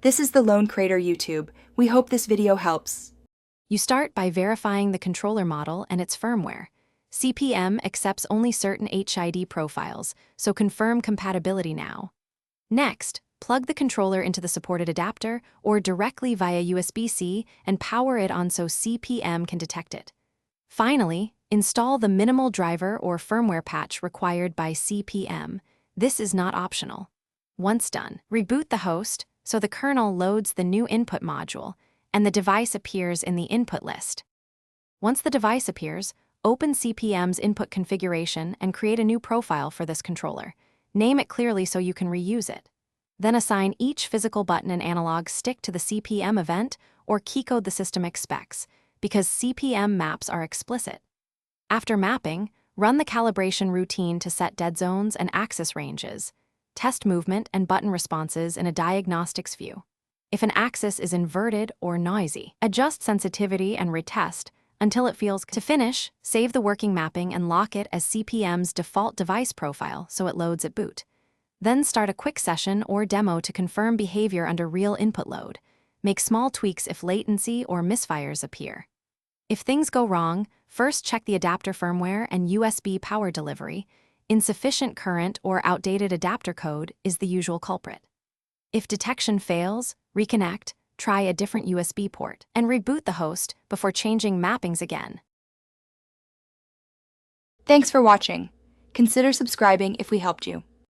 This is the Lone Crater YouTube. We hope this video helps. You start by verifying the controller model and its firmware. CP-M accepts only certain HID profiles, so confirm compatibility now. Next, plug the controller into the supported adapter or directly via USB-C and power it on so CP-M can detect it. Finally, install the minimal driver or firmware patch required by CP-M. This is not optional. Once done, reboot the host so the kernel loads the new input module and the device appears in the input list. Once the device appears, open CP-M's input configuration and create a new profile for this controller. Name it clearly so you can reuse it. Then assign each physical button and analog stick to the CP-M event or keycode the system expects, because CP-M maps are explicit. After mapping, run the calibration routine to set dead zones and axis ranges. Test movement and button responses in a diagnostics view. If an axis is inverted or noisy, adjust sensitivity and retest until it feels. To finish, save the working mapping and lock it as CP-M's default device profile so it loads at boot. Then start a quick session or demo to confirm behavior under real input load. Make small tweaks if latency or misfires appear. If things go wrong, first check the adapter firmware and USB power delivery. Insufficient current or outdated adapter code is the usual culprit. If detection fails, reconnect, try a different USB port, and reboot the host before changing mappings again. Thanks for watching. Consider subscribing if we helped you.